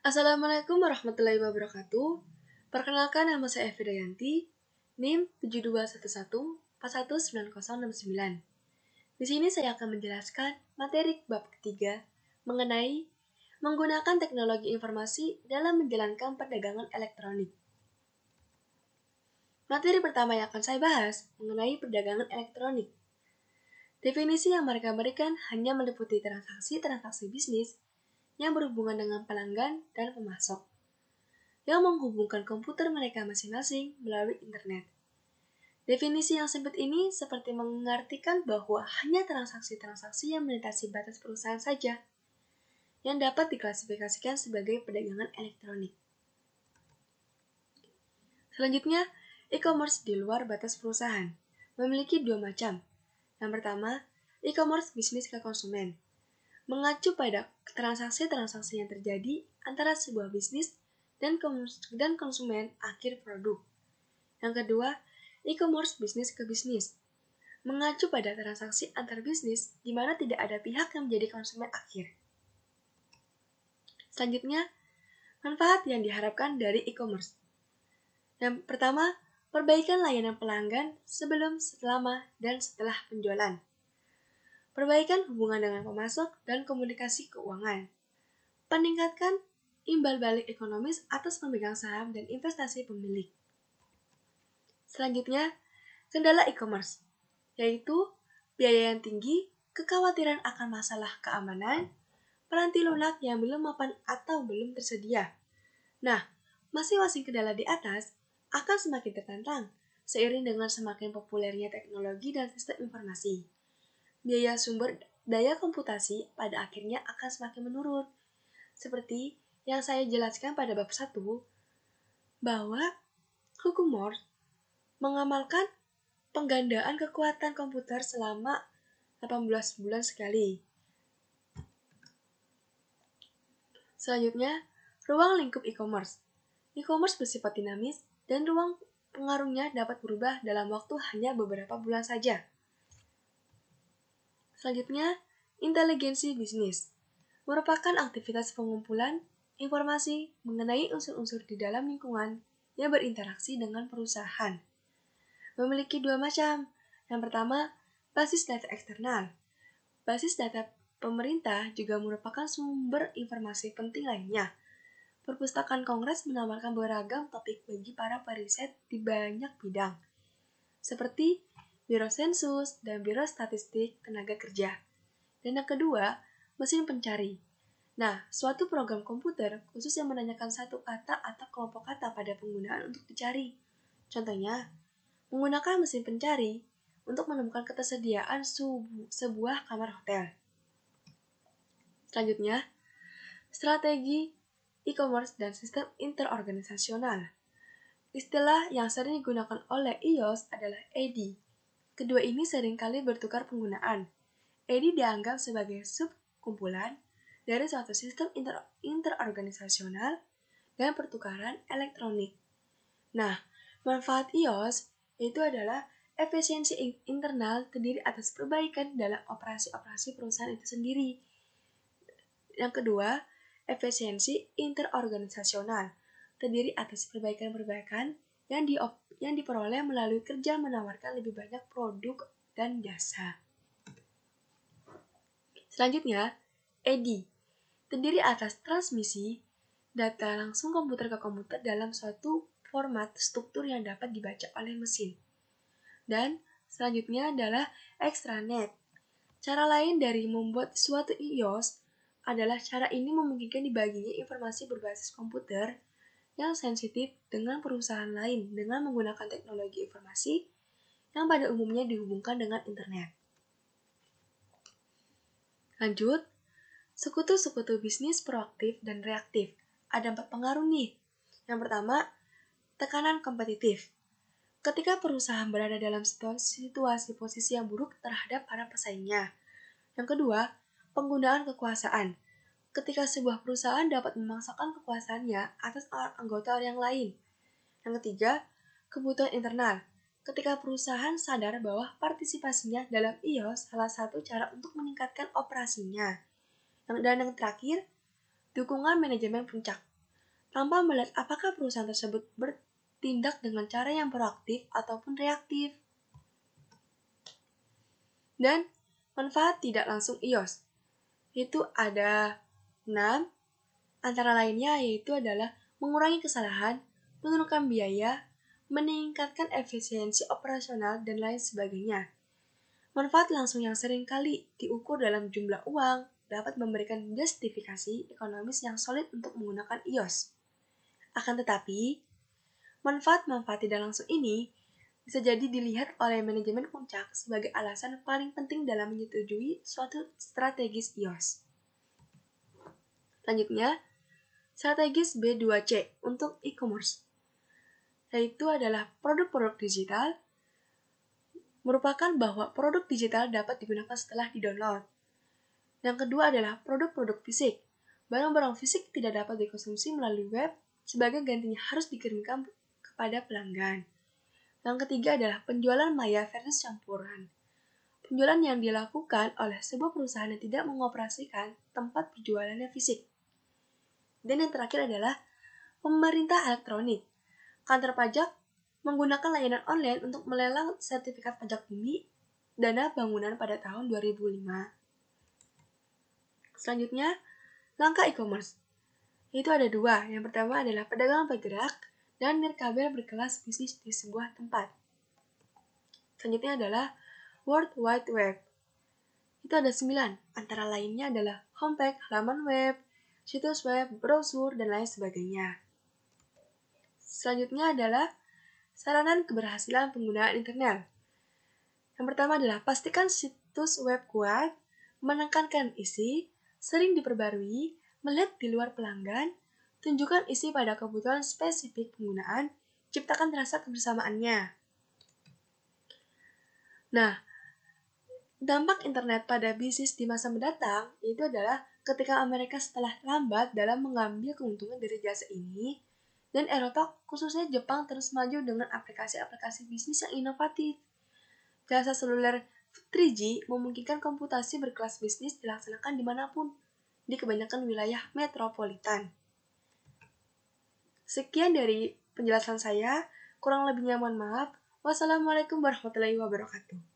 Assalamualaikum warahmatullahi wabarakatuh. Perkenalkan, nama saya Evi Dayanti, NIM 7211419069. Di sini saya akan menjelaskan materi bab ketiga mengenai menggunakan teknologi informasi dalam menjalankan perdagangan elektronik. Materi pertama yang akan saya bahas mengenai perdagangan elektronik. Definisi yang mereka berikan hanya meliputi transaksi bisnis yang berhubungan dengan pelanggan dan pemasok, yang menghubungkan komputer mereka masing-masing melalui internet. Definisi yang sempit ini seperti mengartikan bahwa hanya transaksi-transaksi yang melintasi batas perusahaan saja yang dapat diklasifikasikan sebagai perdagangan elektronik. Selanjutnya, e-commerce di luar batas perusahaan memiliki dua macam. Yang pertama, e-commerce bisnis ke konsumen, mengacu pada transaksi-transaksi yang terjadi antara sebuah bisnis dan konsumen akhir produk. Yang kedua, e-commerce bisnis ke bisnis, mengacu pada transaksi antar bisnis di mana tidak ada pihak yang menjadi konsumen akhir. Selanjutnya, manfaat yang diharapkan dari e-commerce. Yang pertama, perbaikan layanan pelanggan sebelum, selama, dan setelah penjualan. Perbaikan hubungan dengan pemasok dan komunikasi keuangan. Peningkatkan imbal balik ekonomis atas pemegang saham dan investasi pemilik. Selanjutnya, kendala e-commerce, yaitu biaya yang tinggi, kekhawatiran akan masalah keamanan, peranti lunak yang belum mapan atau belum tersedia. Nah, masing-masing kendala di atas akan semakin tertantang seiring dengan semakin populernya teknologi dan sistem informasi. Biaya sumber daya komputasi pada akhirnya akan semakin menurun. Seperti yang saya jelaskan pada bab 1, bahwa hukum Moore mengamalkan penggandaan kekuatan komputer selama 18 bulan sekali. Selanjutnya, ruang lingkup e-commerce. E-commerce bersifat dinamis dan ruang pengaruhnya dapat berubah dalam waktu hanya beberapa bulan saja. Selanjutnya, inteligensi bisnis merupakan aktivitas pengumpulan informasi mengenai unsur-unsur di dalam lingkungan yang berinteraksi dengan perusahaan. Memiliki dua macam. Yang pertama, basis data eksternal. Basis data pemerintah juga merupakan sumber informasi penting lainnya. Perpustakaan Kongres menawarkan beragam topik bagi para periset di banyak bidang, seperti Biro Sensus dan Biro Statistik Tenaga Kerja. Dan yang kedua, mesin pencari. Nah, suatu program komputer khusus yang menanyakan satu kata atau kelompok kata pada penggunaan untuk dicari. Contohnya, menggunakan mesin pencari untuk menemukan ketersediaan sebuah kamar hotel. Selanjutnya, strategi e-commerce dan sistem interorganisasional. Istilah yang sering digunakan oleh iOS adalah AD. Kedua ini seringkali bertukar penggunaan. AD dianggap sebagai subkumpulan dari suatu sistem interorganisasional dan pertukaran elektronik. Nah, manfaat iOS itu adalah efisiensi internal terdiri atas perbaikan dalam operasi-operasi perusahaan itu sendiri. Yang kedua, efisiensi interorganisasional terdiri atas perbaikan-perbaikan yang diperoleh melalui kerja menawarkan lebih banyak produk dan jasa. Selanjutnya, ED terdiri atas transmisi data langsung komputer ke komputer dalam suatu format struktur yang dapat dibaca oleh mesin. Dan selanjutnya adalah extranet. Cara lain dari membuat suatu iOS adalah cara ini memungkinkan dibaginya informasi berbasis komputer yang sensitif dengan perusahaan lain dengan menggunakan teknologi informasi yang pada umumnya dihubungkan dengan internet. Lanjut, sekutu-sekutu bisnis proaktif dan reaktif. Ada 4 pengaruh nih. Yang pertama, tekanan kompetitif. Ketika perusahaan berada dalam situasi posisi yang buruk terhadap para pesaingnya. Yang kedua, penggunaan kekuasaan. Ketika sebuah perusahaan dapat memaksakan kekuasaannya atas anggota yang lain. Yang ketiga, kebutuhan internal. Ketika perusahaan sadar bahwa partisipasinya dalam iOS salah satu cara untuk meningkatkan operasinya. Dan yang terakhir, dukungan manajemen puncak. tanpa melihat apakah perusahaan tersebut bertindak dengan cara yang proaktif ataupun reaktif. Dan manfaat tidak langsung iOS, itu ada 6, antara lainnya yaitu adalah mengurangi kesalahan, menurunkan biaya, meningkatkan efisiensi operasional, dan lain sebagainya. Manfaat langsung yang sering kali diukur dalam jumlah uang dapat memberikan justifikasi ekonomis yang solid untuk menggunakan iOS. Akan tetapi, manfaat-manfaat tidak langsung ini bisa jadi dilihat oleh manajemen puncak sebagai alasan paling penting dalam menyetujui suatu strategis iOS. Selanjutnya, strategis B2C untuk e-commerce, yaitu adalah produk-produk digital, merupakan bahwa produk digital dapat digunakan setelah di-download. Yang kedua adalah produk-produk fisik. Barang-barang fisik tidak dapat dikonsumsi melalui web, sebagai gantinya harus dikirimkan kepada pelanggan. Yang ketiga adalah penjualan maya versus campuran. Penjualan yang dilakukan oleh sebuah perusahaan yang tidak mengoperasikan tempat penjualannya fisik. Dan yang terakhir adalah pemerintah elektronik. Kantor pajak menggunakan layanan online untuk melelang sertifikat pajak bumi dana bangunan pada tahun 2005. Selanjutnya, langkah e-commerce. Itu ada 2. Yang pertama adalah pedagang bergerak dan nirkabel berkelas bisnis di sebuah tempat. Selanjutnya adalah World Wide Web. Itu ada 9. Antara lainnya adalah homepage, halaman web, situs web, brosur, dan lain sebagainya. Selanjutnya adalah saranan keberhasilan penggunaan internet. Yang pertama adalah pastikan situs web kuat, menekankan isi, sering diperbarui, melihat di luar pelanggan, tunjukkan isi pada kebutuhan spesifik penggunaan, ciptakan rasa kebersamaannya. Nah, dampak internet pada bisnis di masa mendatang itu adalah ketika Amerika setelah lambat dalam mengambil keuntungan dari jasa ini, dan Eropa khususnya Jepang terus maju dengan aplikasi-aplikasi bisnis yang inovatif. Jasa seluler 3G memungkinkan komputasi berkelas bisnis dilaksanakan dimanapun, di kebanyakan wilayah metropolitan. Sekian dari penjelasan saya, kurang lebihnya mohon maaf. Wassalamualaikum warahmatullahi wabarakatuh.